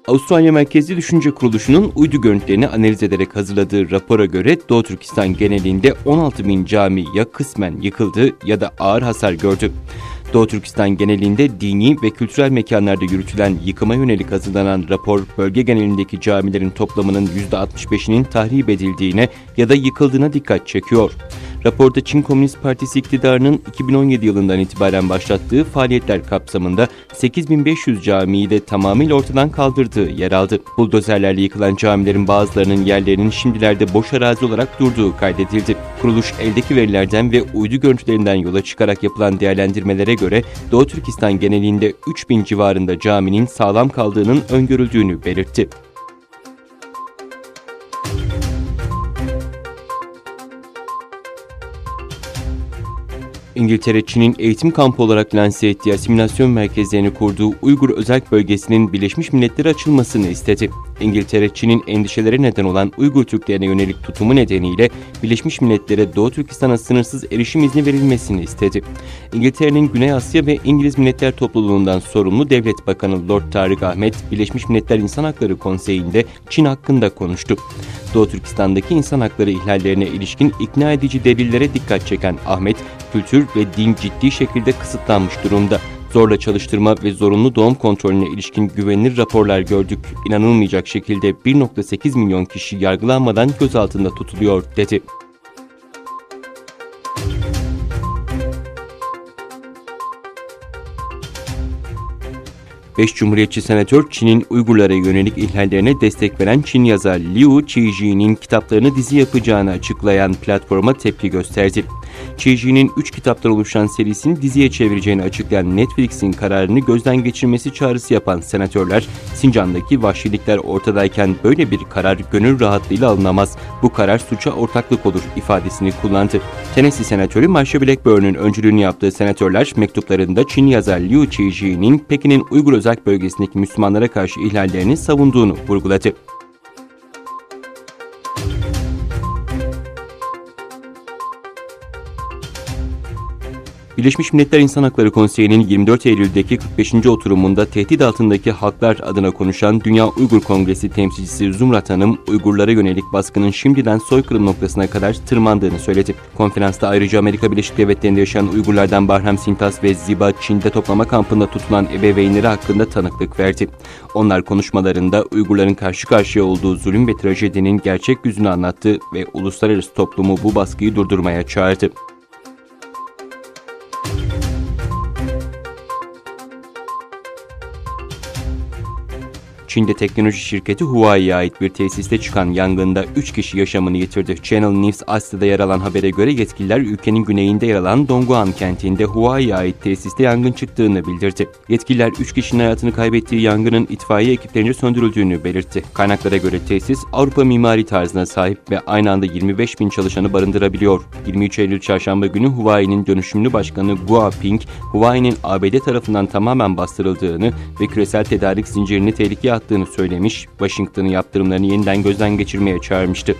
Avustralya Merkezli Düşünce Kuruluşu'nun uydu görüntülerini analiz ederek hazırladığı rapora göre Doğu Türkistan genelinde 16.000 cami ya kısmen yıkıldı ya da ağır hasar gördü. Doğu Türkistan genelinde dini ve kültürel mekanlarda yürütülen yıkıma yönelik hazırlanan rapor, bölge genelindeki camilerin toplamının %65'inin tahrip edildiğine ya da yıkıldığına dikkat çekiyor. Raporda Çin Komünist Partisi iktidarının 2017 yılından itibaren başlattığı faaliyetler kapsamında 8.500 camiyi de tamamıyla ortadan kaldırdığı yer aldı. Buldozerlerle yıkılan camilerin bazılarının yerlerinin şimdilerde boş arazi olarak durduğu kaydedildi. Kuruluş eldeki verilerden ve uydu görüntülerinden yola çıkarak yapılan değerlendirmelere göre Doğu Türkistan genelinde 3.000 civarında caminin sağlam kaldığının öngörüldüğünü belirtti. İngiltere, Çin'in eğitim kampı olarak lanse ettiği asimilasyon merkezlerini kurduğu Uygur Özerk Bölgesi'nin Birleşmiş Milletler'e açılmasını istedi. İngiltere, Çin'in endişelere neden olan Uygur Türklerine yönelik tutumu nedeniyle Birleşmiş Milletler'e Doğu Türkistan'a sınırsız erişim izni verilmesini istedi. İngiltere'nin Güney Asya ve İngiliz Milletler Topluluğundan sorumlu Devlet Bakanı Lord Tarık Ahmet, Birleşmiş Milletler İnsan Hakları Konseyi'nde Çin hakkında konuştu. Doğu Türkistan'daki insan hakları ihlallerine ilişkin ikna edici delillere dikkat çeken Ahmet, kültür ve din ciddi şekilde kısıtlanmış durumda. Zorla çalıştırma ve zorunlu doğum kontrolüne ilişkin güvenilir raporlar gördük. İnanılmayacak şekilde 1.8 milyon kişi yargılanmadan gözaltında tutuluyor, dedi. Beş Cumhuriyetçi senatör, Çin'in Uygurlara yönelik ihlallerine destek veren Çin yazar Liu Qiji'nin kitaplarını dizi yapacağını açıklayan platforma tepki gösterdi. Qiji'nin 3 kitaptan oluşan serisini diziye çevireceğini açıklayan Netflix'in kararını gözden geçirmesi çağrısı yapan senatörler, Sincan'daki vahşilikler ortadayken böyle bir karar gönül rahatlığıyla alınamaz. Bu karar suça ortaklık olur ifadesini kullandı. Tennessee senatörü Marsha Blackburn'un öncülüğünü yaptığı senatörler mektuplarında Çin yazar Liu Qiji'nin Pekin'in Uygur Özerk Bölgesi'ndeki Müslümanlara karşı ihlallerini savunduğunu vurguladı. Birleşmiş Milletler İnsan Hakları Konseyi'nin 24 Eylül'deki 45. oturumunda tehdit altındaki halklar adına konuşan Dünya Uygur Kongresi temsilcisi Zumrat Hanım, Uygurlara yönelik baskının şimdiden soykırım noktasına kadar tırmandığını söyledi. Konferansta ayrıca Amerika Birleşik Devletleri'nde yaşayan Uygurlardan Bahram Sintas ve Ziba, Çin'de toplama kampında tutulan ebeveynleri hakkında tanıklık verdi. Onlar konuşmalarında Uygurların karşı karşıya olduğu zulüm ve trajedinin gerçek yüzünü anlattı ve uluslararası toplumu bu baskıyı durdurmaya çağırdı. Çin'de teknoloji şirketi Huawei'ye ait bir tesiste çıkan yangında 3 kişi yaşamını yitirdi. Channel News Asya'da yer alan habere göre yetkililer ülkenin güneyinde yer alan Dongguan kentinde Huawei'ye ait tesiste yangın çıktığını bildirdi. Yetkililer 3 kişinin hayatını kaybettiği yangının itfaiye ekiplerince söndürüldüğünü belirtti. Kaynaklara göre tesis Avrupa mimari tarzına sahip ve aynı anda 25.000 çalışanı barındırabiliyor. 23 Eylül Çarşamba günü Huawei'nin dönüşümlü başkanı Guo Ping, Huawei'nin ABD tarafından tamamen bastırıldığını ve küresel tedarik zincirini tehlikeye attığını söylemiş, Washington'ın yaptırımlarını yeniden gözden geçirmeye çağırmıştı.